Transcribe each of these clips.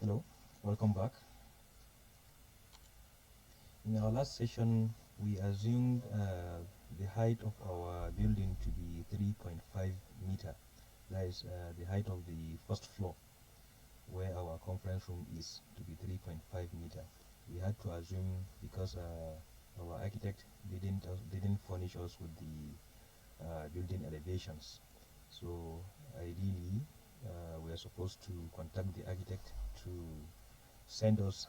Hello, welcome back. In our last session, we assumed the height of our building to be 3.5 meter. That is the height of the first floor, where our conference room is, to be 3.5 meter. We had to assume, because our architect didn't furnish us with the building elevations. So ideally, we are supposed to contact the architect to send us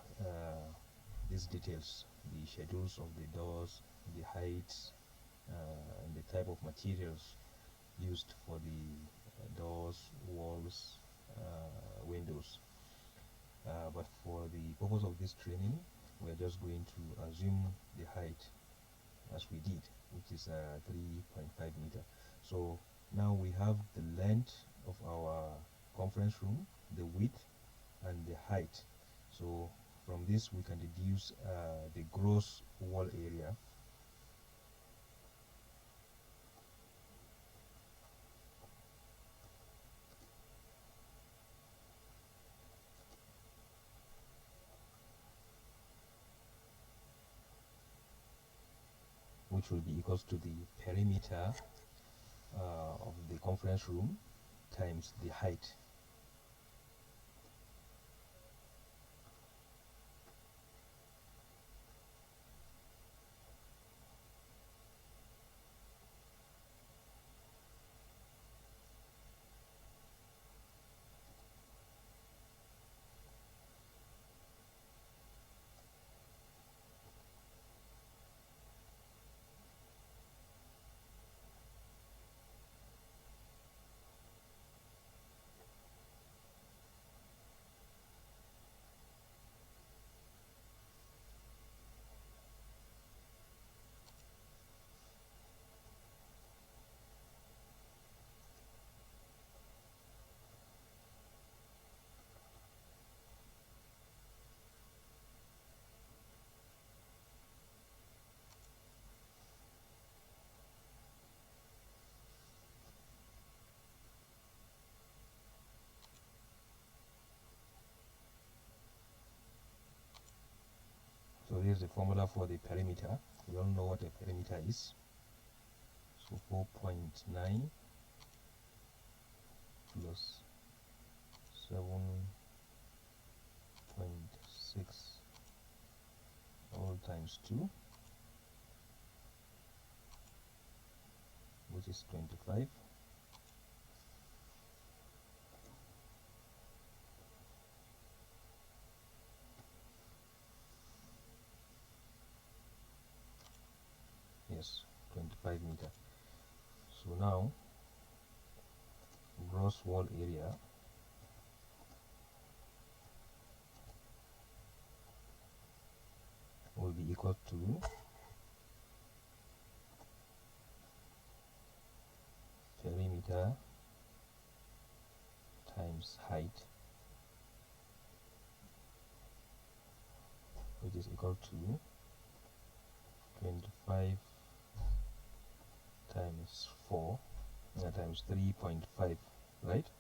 these details, the schedules of the doors, the heights, and the type of materials used for the doors, walls, windows. But for the purpose of this training, we are just going to assume the height as we did, which is 3.5 meter. So now we have the length of our conference room, the width, and the height. So from this we can deduce the gross wall area, which will be equals to the perimeter of the conference room times the height. So here's the formula for the perimeter. We all know what a perimeter is. So 4.9 plus 7.6 all times 2, which is 25. Yes, 25 meter. So now gross wall area will be equal to perimeter times height, which is equal to 25 times 4 times 3.5, right?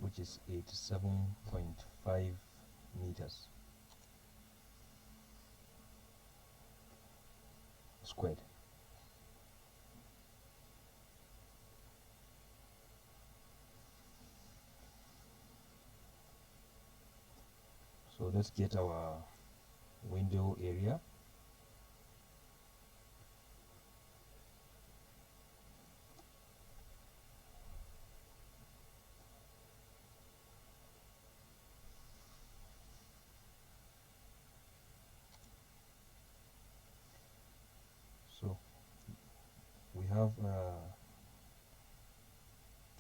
Which is 87.5 meters squared. So let's get our window area. So we have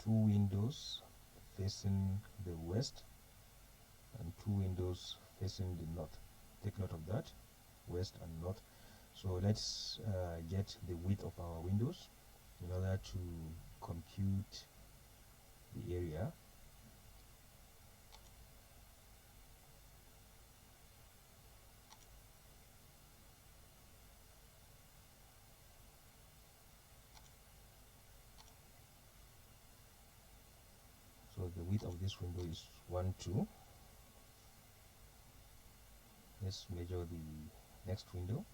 2 windows facing the west and 2 windows facing the north. Take note of that, west and north. So let's get the width of our windows in order to compute the area. width of this window is 1 2. Let's measure the next window.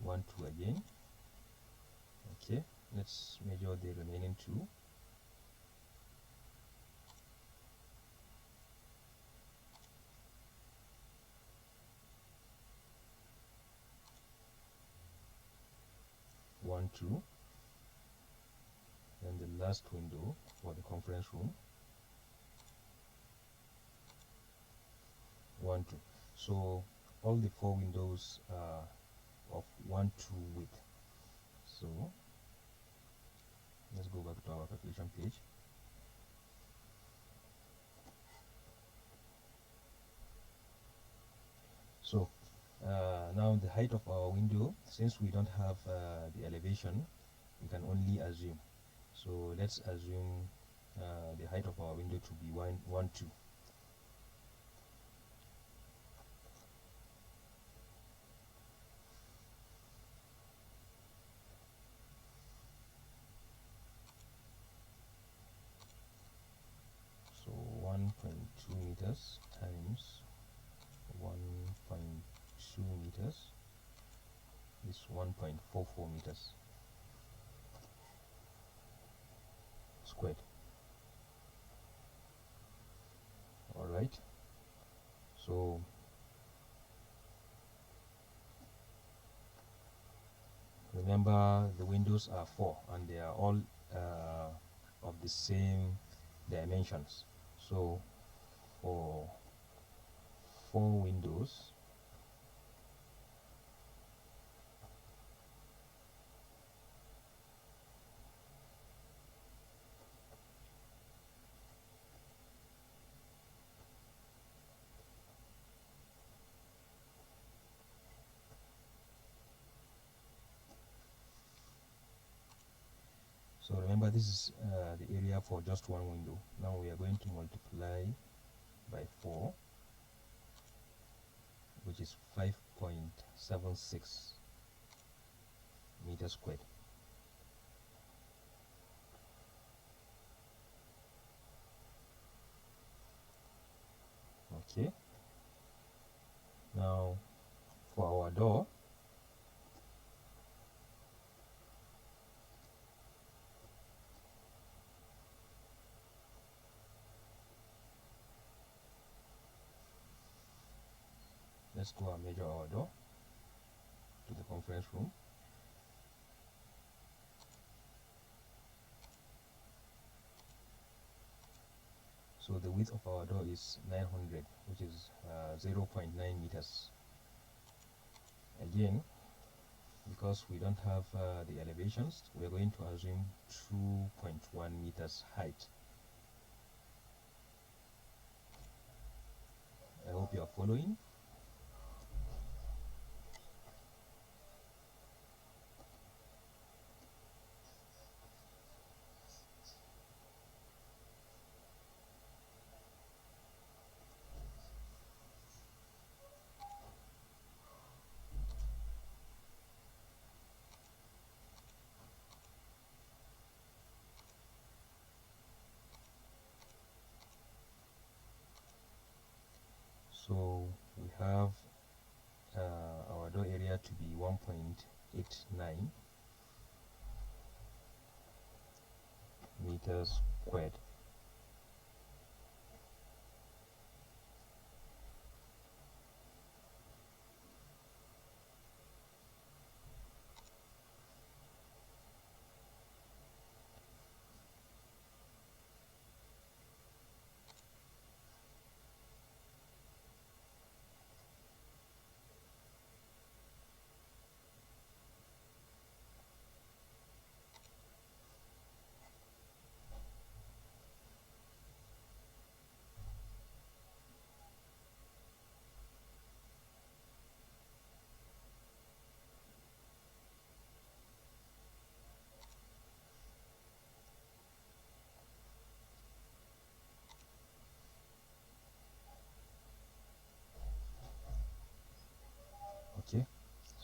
1 2 again. Okay, let's measure the remaining 2. 1 2. And the last window for the conference room, 1 2. So all the 4 windows are of 1 2 width. So let's go back to our calculation page. So now the height of our window, since we don't have the elevation, we can only assume. So let's assume the height of our window to be 1 2. So 1.2 meters times 1.2 meters is 1.44 meters squared. All right, so remember the windows are 4 and they are all of the same dimensions. So for 4 windows, so remember this is the area for just one window. Now we are going to multiply by 4, which is 5.76 meters squared. Okay, now for our door, let's go and measure our door to the conference room. So the width of our door is 900, which is 0.9 meters. Again, because we don't have the elevations, we are going to assume 2.1 meters height. I hope you are following. So we have our door area to be 1.89 meters squared.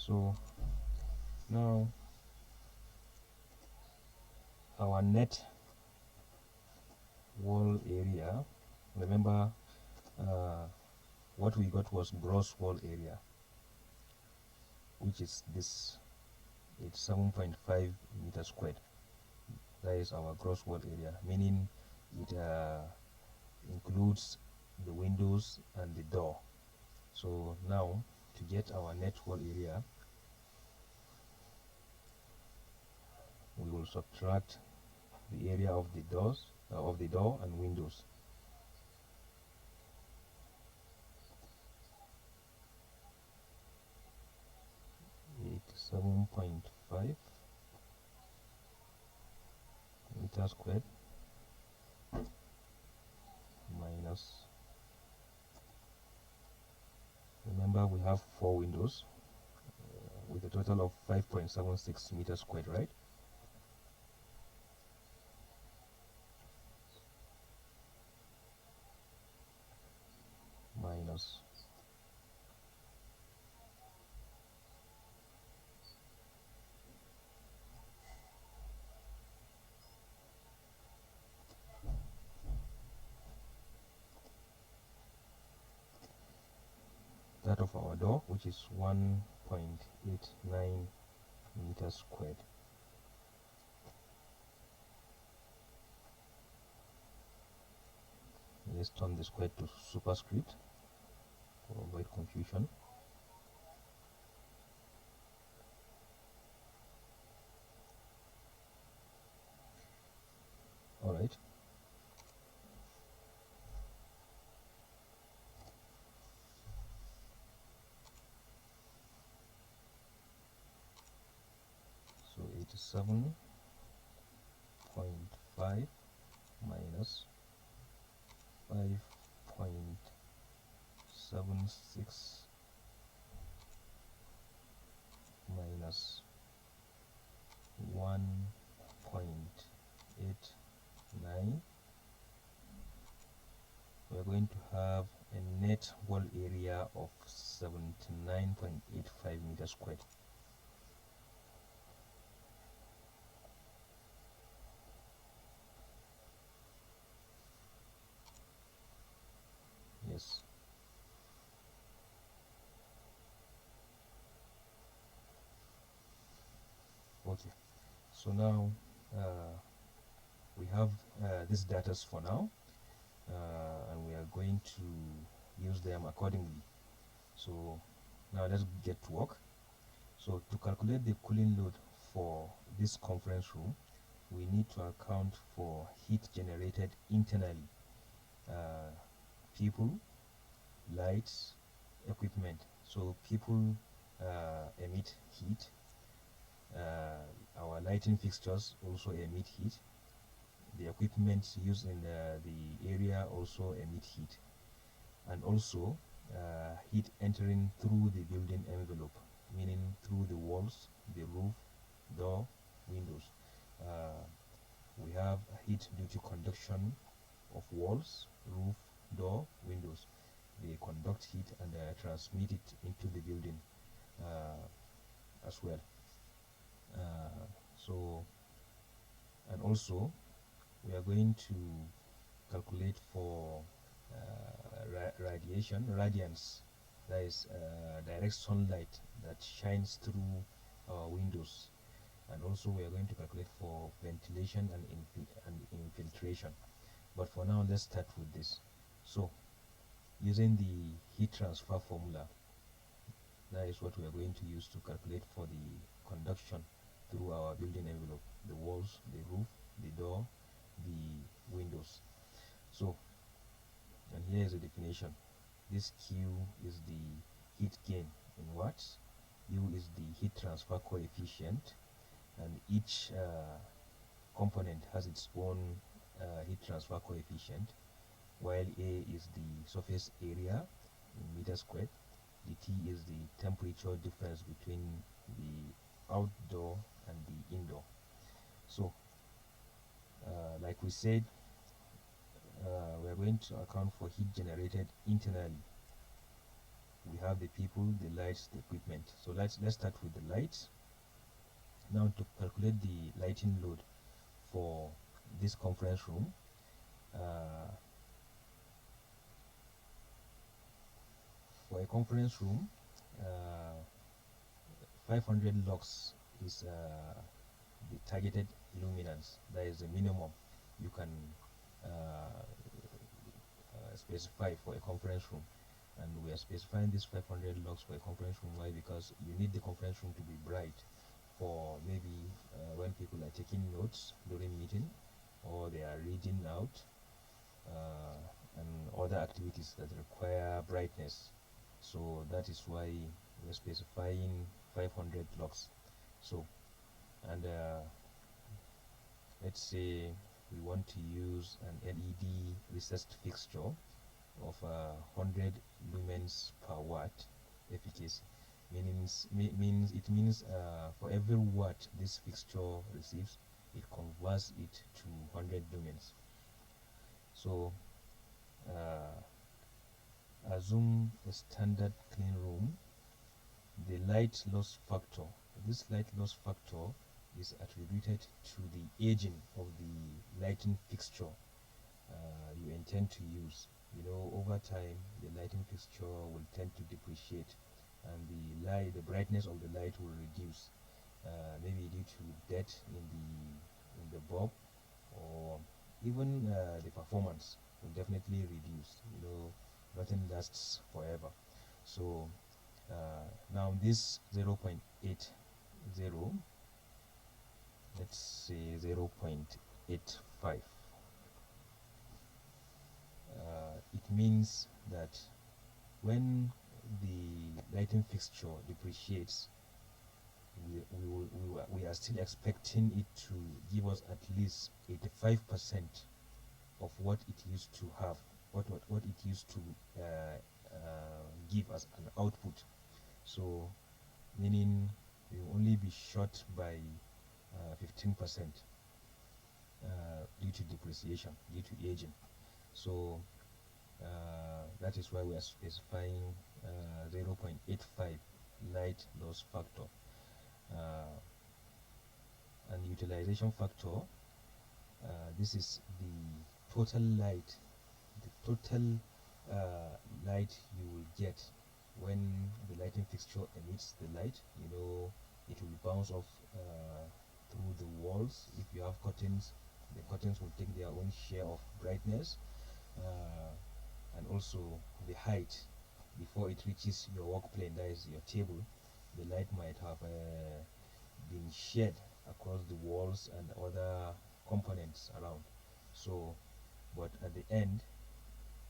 So now our net wall area, remember what we got was gross wall area, which is this. It's 7.5 meters squared. That is our gross wall area, meaning it includes the windows and the door. So now to get our net wall area, we will subtract the area of the doors of the door and windows. It's 7.5 meters squared minus, remember we have 4 windows with a total of 5.76 meters squared, right? Minus that of our door, which is 1.89 meters squared. Let's turn the square to superscript to avoid confusion. Alright. So 87.5 minus 5.76 minus 1.89, we're going to have a net wall area of 79.85 meters squared. Yes. Okay. So now we have these data for now, and we are going to use them accordingly. So now let's get to work. So to calculate the cooling load for this conference room, we need to account for heat generated internally, people, lights, equipment. So people emit heat, our lighting fixtures also emit heat, the equipment used in the area also emit heat, and also heat entering through the building envelope, meaning through the walls, the roof, door, windows. We have heat due to conduction of walls, roof, door, windows. They conduct heat and transmit it into the building as well. So, and also we are going to calculate for radiance, that is direct sunlight that shines through our windows, and also we are going to calculate for ventilation and infiltration. But for now, let's start with this. So using the heat transfer formula, that is what we are going to use to calculate for the conduction through our building envelope, the walls, the roof, the door, the windows. So, and here is the definition. This Q is the heat gain in watts, U is the heat transfer coefficient, and each component has its own heat transfer coefficient, while A is the surface area in meters squared, the T is the temperature difference between the outdoor and the indoor. So like we said, we are going to account for heat generated internally. we have the people, the lights, the equipment. So let's start with the lights. Now, to calculate the lighting load for this conference room, for a conference room, uh, 500 lux is the targeted luminance. That is the minimum you can specify for a conference room, and we are specifying this 500 lux for a conference room. Why? Because you need the conference room to be bright for maybe when people are taking notes during meeting, or they are reading out, and other activities that require brightness. So that is why we're specifying 500 lux. So, and let's say we want to use an LED recessed fixture of 100 lumens per watt efficacy. Means for every watt this fixture receives, it converts it to 100 lumens. So assume a standard clean room. The light loss factor, this light loss factor is attributed to the aging of the lighting fixture you intend to use. Over time the lighting fixture will tend to depreciate, and the brightness of the light will reduce, maybe due to debt in the bulb, or even the performance will definitely reduce. Nothing lasts forever. So now this 0.80, let's say 0.85, it means that when the lighting fixture depreciates, we are still expecting it to give us at least 85% of what it used to have, what it used to give as an output. So meaning we will only be short by 15% due to depreciation, due to aging. So that is why we are specifying 0.85 light loss factor. And utilization factor, this is the total light, light you will get when the lighting fixture emits the light. It will bounce off through the walls. If you have curtains, the curtains will take their own share of brightness, and also the height before it reaches your work plane, that is your table. The light might have been shed across the walls and other components around. So, but at the end,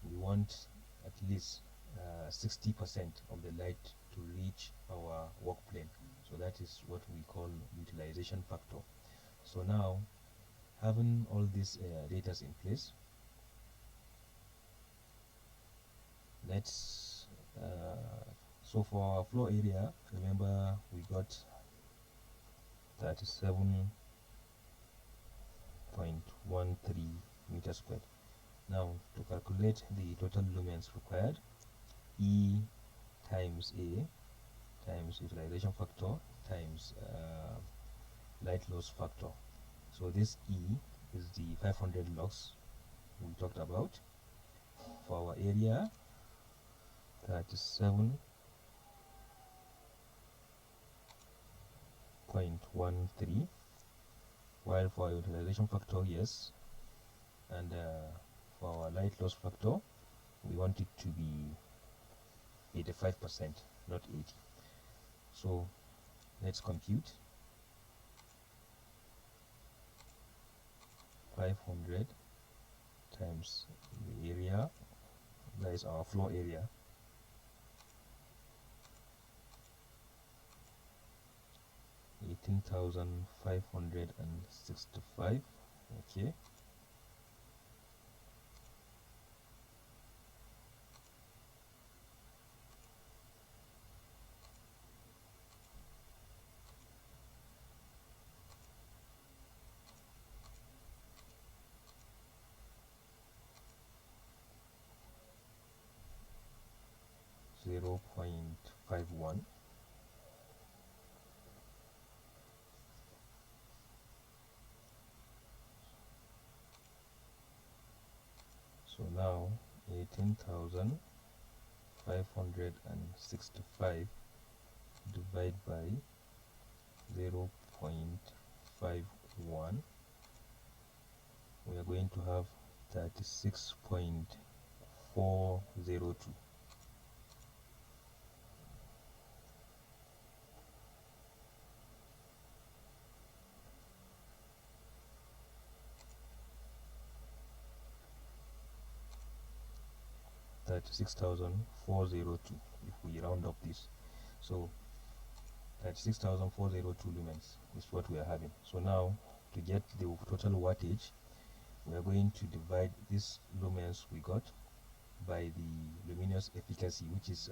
we want at least 60% of the light to reach our work plane. So that is what we call utilization factor. So now, having all these data in place, let's so for our floor area, remember we got 37.13 meters squared. Now, to calculate the total lumens required, E times A times utilization factor times light loss factor. So this E is the 500 lux we talked about. For our area, 37.13, while for our utilization factor, yes, and for our light loss factor, we want it to be 85%, not 80. So let's compute 500 times the area, that is our floor area, $18,565. Okay, 6.51. So now 18,565 divided by 0.51, we are going to have 36.402. $36,402 if we round up this. So 36,402 lumens is what we are having. So now to get the total wattage, we are going to divide this lumens we got by the luminous efficacy, which is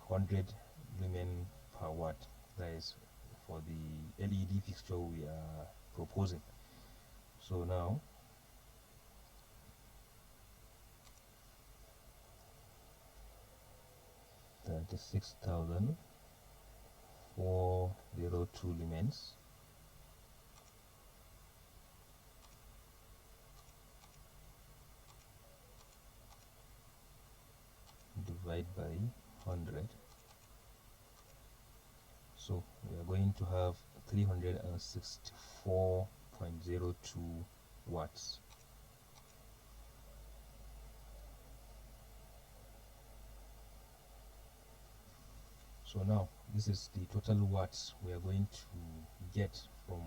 100 lumen per watt. That is for the LED fixture we are proposing. So now 36,402 lumens divided by 100. So we are going to have 364.02 watts. So now this is the total watts we are going to get from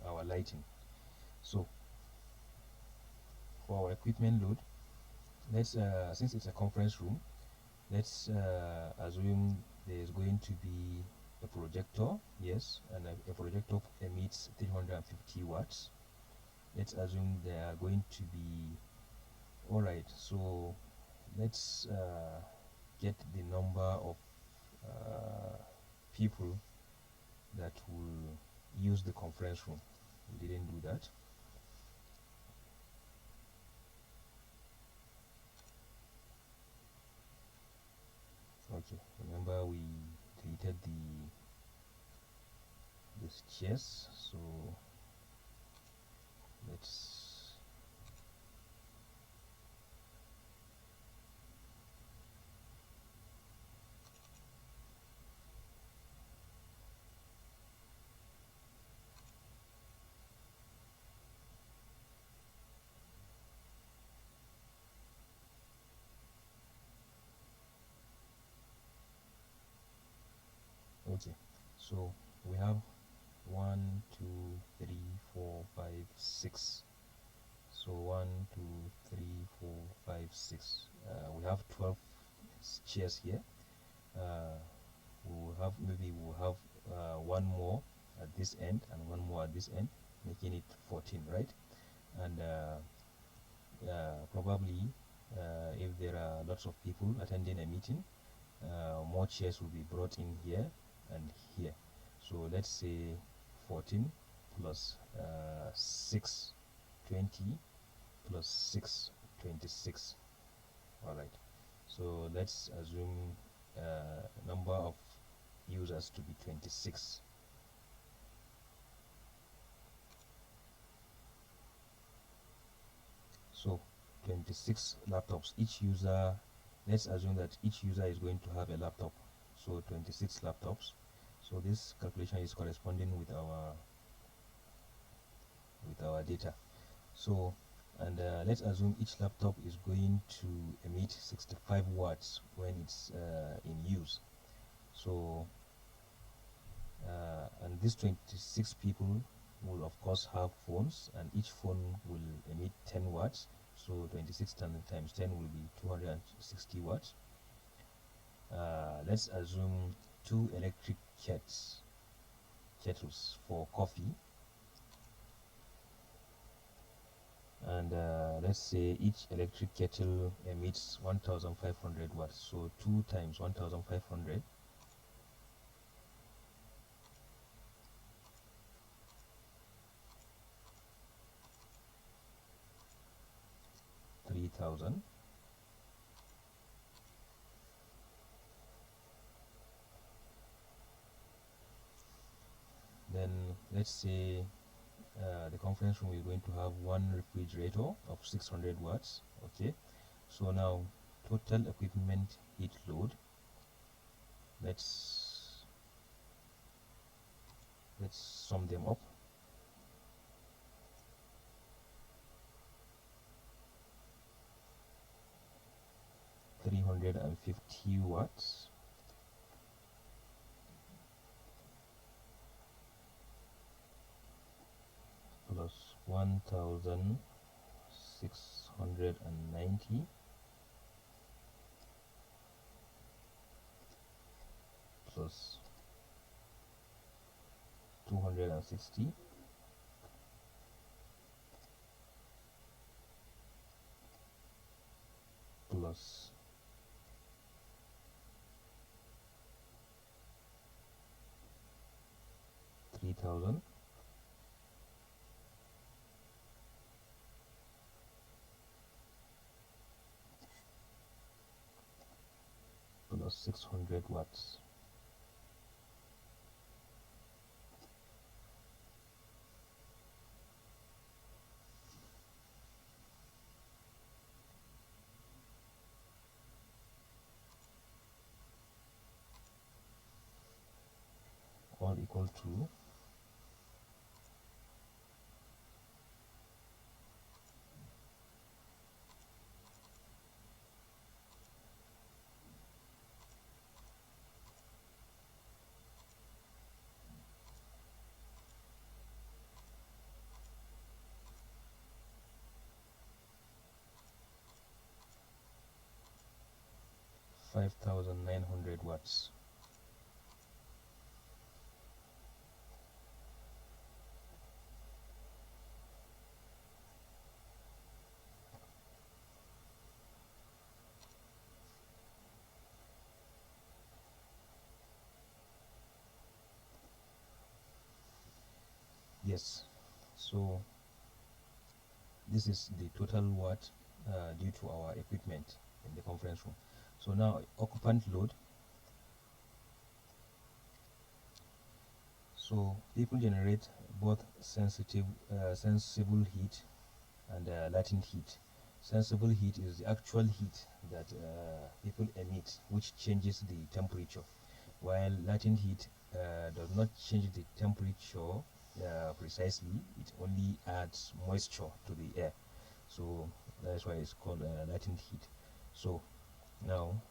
our lighting. So for our equipment load, let's since it's a conference room, let's assume there is going to be a projector, yes, and a projector emits 350 watts. Let's assume there are going to be, all right, so let's get the number of people that will use the conference room. We didn't do that. Okay, remember we deleted this chess, so let's okay, so we have 1 2 3 4 5 6. So 1 2 3 4 5 6. We have 12 chairs here. We'll have one more at this end and one more at this end, making it 14, right? And probably if there are lots of people attending a meeting, more chairs will be brought in here and here. So let's say 14 plus 6, 20 plus 6, 26. All right, so let's assume number of users to be 26. So 26 laptops, each user, let's assume that each user is going to have a laptop, so 26 laptops. So this calculation is corresponding with our data. So and let's assume each laptop is going to emit 65 watts when it's in use. So and these 26 people will of course have phones, and each phone will emit 10 watts. So 26 times 10 will be 260 watts. Let's assume 2 electric kettles for coffee, and let's say each electric kettle emits 1500 watts. So 2 times 1500, $3,000. then let's say the conference room is going to have one refrigerator of 600 watts. Okay, so now total equipment heat load, let's sum them up. $350 plus 1,690 plus 260 plus 3,000 plus 600 watts. All equal to 5,900 watts. Yes, so this is the total watt due to our equipment in the conference room. So now occupant load. So people generate both sensible heat and latent heat. Sensible heat is the actual heat that people emit, which changes the temperature, while latent heat does not change the temperature precisely. It only adds moisture to the air, so that's why it's called latent heat. So now,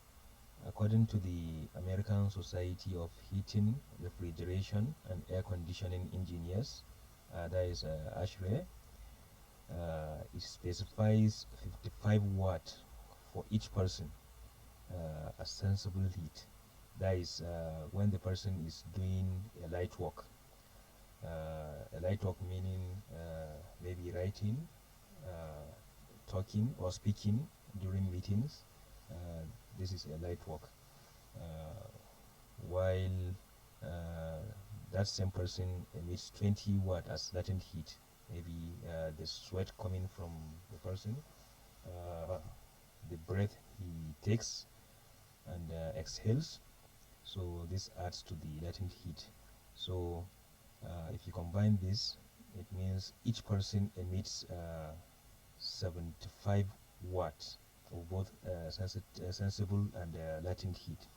according to the American Society of Heating, Refrigeration and Air Conditioning Engineers, that is ASHRAE, it specifies 55 watt for each person as sensible heat. That is when the person is doing a light work. A light work meaning maybe writing, talking or speaking during meetings. This is a light work. While that same person emits 20 watt as latent heat, maybe the sweat coming from the person, the breath he takes and exhales, so this adds to the latent heat. So if you combine this, it means each person emits 75 watts of both sensible and latent heat.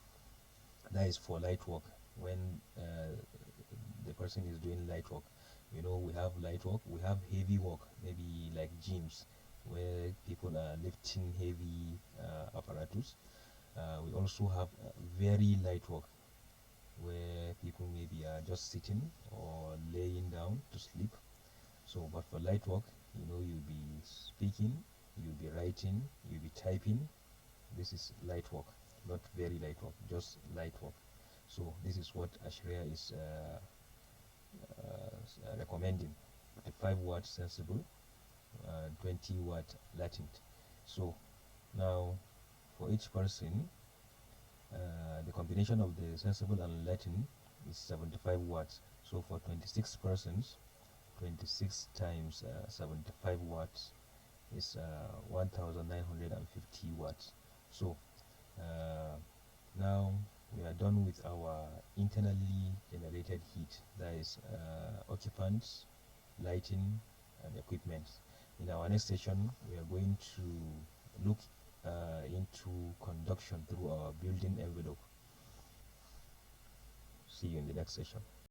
That is for light work. When the person is doing light work, you know, we have light work, we have heavy work, maybe like gyms where people are lifting heavy apparatus. We also have very light work where people maybe are just sitting or laying down to sleep. So but for light work, you know, you'll be speaking, you'll be writing, you'll be typing. This is light work, not very light work, just light work. So this is what ASHRAE is recommending: 5 watt sensible, 20 watt latent. So now for each person, the combination of the sensible and latent is 75 watts. So for 26 persons, 26 times 75 watts is 1950 watts. So now we are done with our internally generated heat, that is occupants, lighting, and equipment. In our next session, we are going to look into conduction through our building envelope. See you in the next session.